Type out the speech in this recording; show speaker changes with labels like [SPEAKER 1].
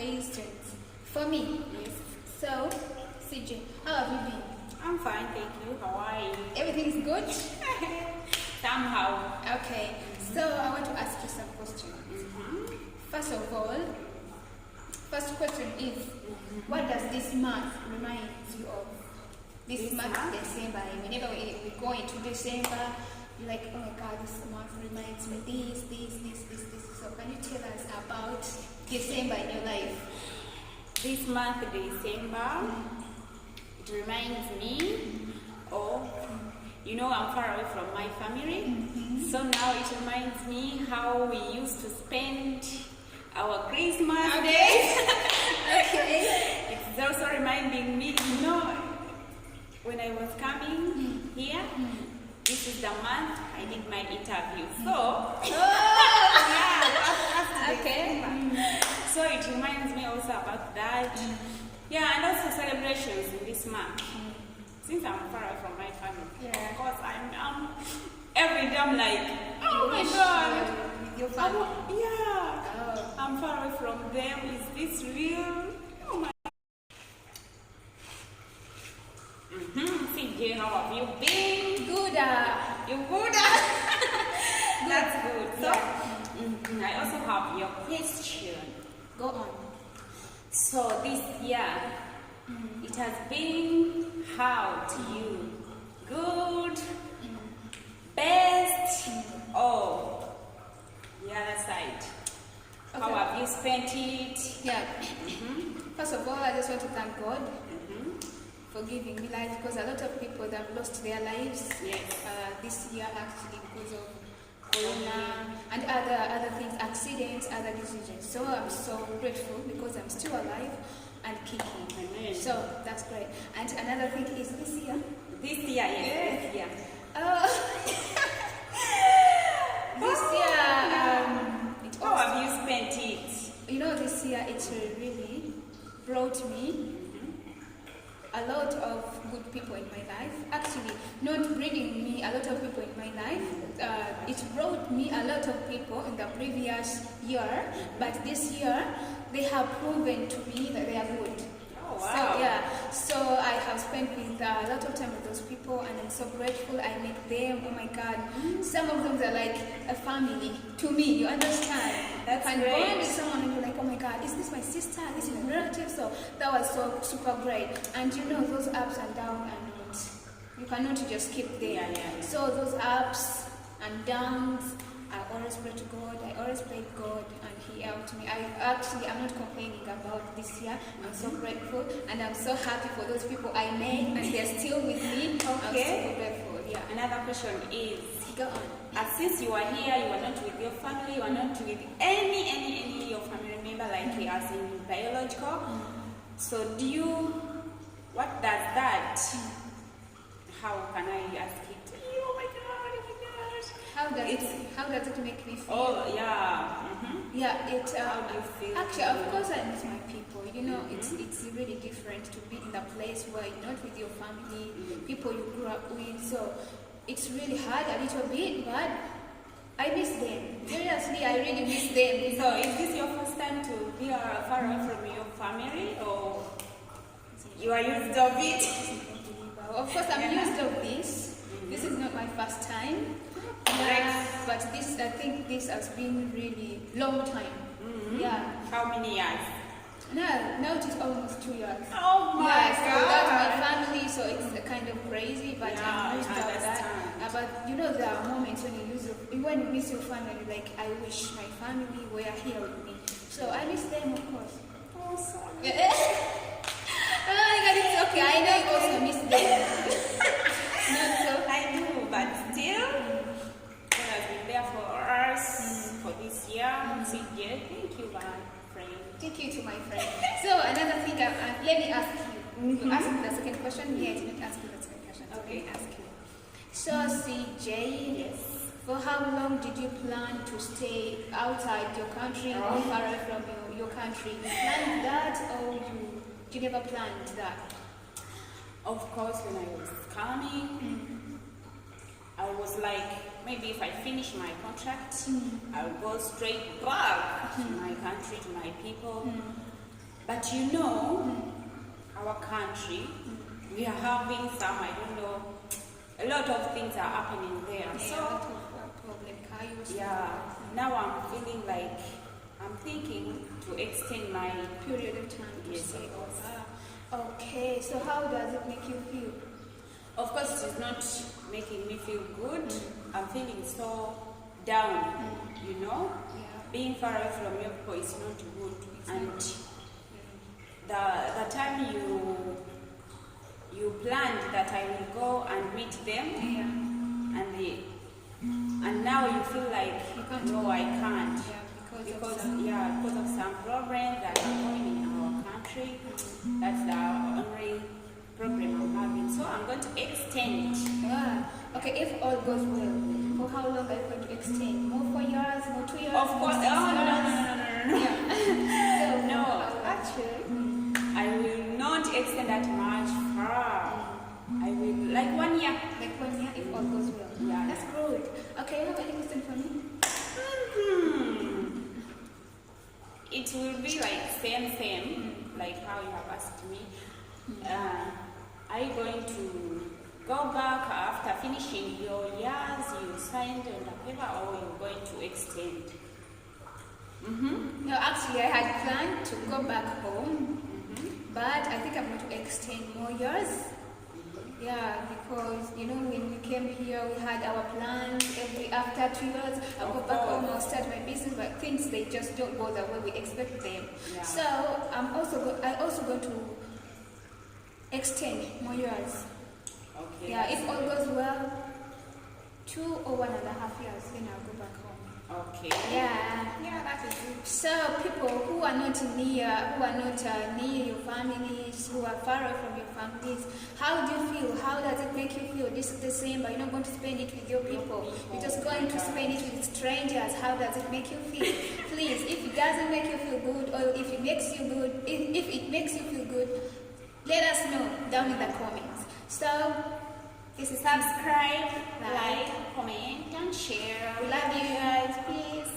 [SPEAKER 1] questions for me.
[SPEAKER 2] Yes.
[SPEAKER 1] So, CJ, how have you been?
[SPEAKER 2] I'm fine, thank you. How are you?
[SPEAKER 1] Everything's good?
[SPEAKER 2] Somehow.
[SPEAKER 1] Okay, so I want to ask you some questions. First of all, first question is, what does this month remind you of? This month, December. Whenever we go into December, you're like, oh my God, this month reminds me this. So can you tell us about December in your life?
[SPEAKER 2] This month, December, it reminds me of, I'm far away from my family. So now it reminds me how we used to spend our Christmas days.
[SPEAKER 1] Okay.
[SPEAKER 2] It's also reminding me, when I was coming here, this is the month I did my interview. So,
[SPEAKER 1] Okay.
[SPEAKER 2] So it reminds me also about that. Yeah, and also celebrations in this month. Since I'm far away from my family, of course I'm every day I'm like, oh my God,
[SPEAKER 1] With your family.
[SPEAKER 2] I'm far away from them. Is this real? Oh my. CJ, how have you been?
[SPEAKER 1] Good.
[SPEAKER 2] You good? That's good. So, I also have your question.
[SPEAKER 1] Go on.
[SPEAKER 2] So this year, it has been how to you? Good, best, or the other side?
[SPEAKER 1] Okay.
[SPEAKER 2] How have you spent it?
[SPEAKER 1] Yeah. First of all, I just want to thank God for giving me life, because a lot of people that have lost their lives this year actually because of corona and other things, accidents, other diseases. So I'm so grateful because I'm still alive and kicking.
[SPEAKER 2] Amen.
[SPEAKER 1] So that's great. And another thing is this year.
[SPEAKER 2] This year, yes. This year.
[SPEAKER 1] This year,
[SPEAKER 2] How have you spent it?
[SPEAKER 1] This year it really brought me a lot of good people in my life. Actually, not bringing me a lot of people in my life. It brought me a lot of people in the previous year, but this year they have proven to me that they are good.
[SPEAKER 2] Oh, wow.
[SPEAKER 1] So I have spent with a lot of time with those people, and I'm so grateful. I make them, oh my God, some of them are like a family to me, you understand?
[SPEAKER 2] That's
[SPEAKER 1] and
[SPEAKER 2] great.
[SPEAKER 1] going with someone and you're like, oh my God, is this my sister? This is my relative? So that was so super great. And those ups and downs are not, you cannot just keep there. So those ups and downs, I always pray to God, I always pray God, and He helped me. I'm not complaining about this year. I'm so grateful, and I'm so happy for those people I met, and they're still with me.
[SPEAKER 2] Okay.
[SPEAKER 1] I'm so grateful,
[SPEAKER 2] Another question is,
[SPEAKER 1] go on.
[SPEAKER 2] Since you are here, you are not with your family, you are not with any your family member, like as in biological. So what does that, how can I ask it? Oh my God.
[SPEAKER 1] How does it make me feel?
[SPEAKER 2] Oh, yeah.
[SPEAKER 1] How
[SPEAKER 2] do you feel?
[SPEAKER 1] Actually, of course, I miss my people. It's really different to be in the place where you're not with your family, people you grew up with. So it's really hard a little bit, but I miss them. Seriously, I really miss them.
[SPEAKER 2] So is this your first time to be far away from your family, or you are used of it?
[SPEAKER 1] Of course, I'm used of this. This is not my first time. But I think this has been really long time.
[SPEAKER 2] How many years?
[SPEAKER 1] Now it is almost 2 years.
[SPEAKER 2] Oh my
[SPEAKER 1] So
[SPEAKER 2] God.
[SPEAKER 1] that's my family, so it's kind of crazy, but I'm used to that. But there are moments when you miss your family, like I wish my family were here with me. So I miss them, of course.
[SPEAKER 2] Oh, sorry.
[SPEAKER 1] Oh my God, it's okay. I know you also miss them. Not so.
[SPEAKER 2] I do, but still, God has been there for us for this year. CJ, thank you, my friend.
[SPEAKER 1] Thank you to my friend. So another thing, let me ask you. You asked me the second question. Yeah, I didn't ask you the second question.
[SPEAKER 2] Okay.
[SPEAKER 1] Let me ask you. So CJ,
[SPEAKER 2] Yes.
[SPEAKER 1] for how long did you plan to stay outside your country or far away from your country? You planned that, or you never planned that?
[SPEAKER 2] Of course, when I was coming, I was like, maybe if I finish my contract, I'll go straight back to my country, to my people. But you know, our country, we are having some, I don't know, a lot of things are happening there.
[SPEAKER 1] Yeah,
[SPEAKER 2] So,
[SPEAKER 1] a lot of problem. Chaos.
[SPEAKER 2] yeah, now I'm feeling like I'm thinking to extend my
[SPEAKER 1] Period of time to
[SPEAKER 2] Yes,
[SPEAKER 1] stay
[SPEAKER 2] of course.
[SPEAKER 1] over. Okay, so how does it make you feel?
[SPEAKER 2] Of course, it is not making me feel good. I'm feeling so down, you know.
[SPEAKER 1] Yeah.
[SPEAKER 2] Being far away from your people is not good. And
[SPEAKER 1] Yeah.
[SPEAKER 2] the time you planned that I will go and meet them,
[SPEAKER 1] Yeah.
[SPEAKER 2] and now you feel like
[SPEAKER 1] You can't
[SPEAKER 2] no,
[SPEAKER 1] go.
[SPEAKER 2] I can't.
[SPEAKER 1] Yeah, because
[SPEAKER 2] Because
[SPEAKER 1] of some.
[SPEAKER 2] because of some problems that are going in our country. That's the only problem I'm having. So I'm going to extend it.
[SPEAKER 1] Yeah. Okay, if all goes well, for how long are you going to extend? More 4 years, more 2 years?
[SPEAKER 2] Of
[SPEAKER 1] more
[SPEAKER 2] course.
[SPEAKER 1] 6
[SPEAKER 2] Oh, no, no,
[SPEAKER 1] years?
[SPEAKER 2] no, no, no, no.
[SPEAKER 1] Yeah. So,
[SPEAKER 2] No,
[SPEAKER 1] how-
[SPEAKER 2] actually, I will not extend that much far. I will, like 1 year.
[SPEAKER 1] Like 1 year, if all goes well.
[SPEAKER 2] Yeah.
[SPEAKER 1] That's good. Okay, you have any question for me?
[SPEAKER 2] It will be like same, like how you have asked me. Are you going to go back after finishing your years you signed on the paper, or you're going to extend?
[SPEAKER 1] No, actually, I had planned to go back home, but I think I'm going to extend more years. Yeah, because you know when we came here, we had our plans. After 2 years, I'll go back home, I'll start my business, but things they just don't go the way we expect them.
[SPEAKER 2] Yeah.
[SPEAKER 1] So I also going to extend more years.
[SPEAKER 2] Okay.
[SPEAKER 1] Yeah, if all goes well, 2 or 1.5 years, then I'll go back home.
[SPEAKER 2] Okay.
[SPEAKER 1] Yeah, that is it. So people who are not near your families, who are far away from your families, how do you feel? How does it make you feel? This December, you're not going to spend it with your people. You're just going to spend it with strangers. How does it make you feel? Please, if it doesn't make you feel good, or if it makes you good, if it makes you feel good, let us know down in the comments. So this is
[SPEAKER 2] Subscribe, like, comment, and share.
[SPEAKER 1] We love you guys. Peace.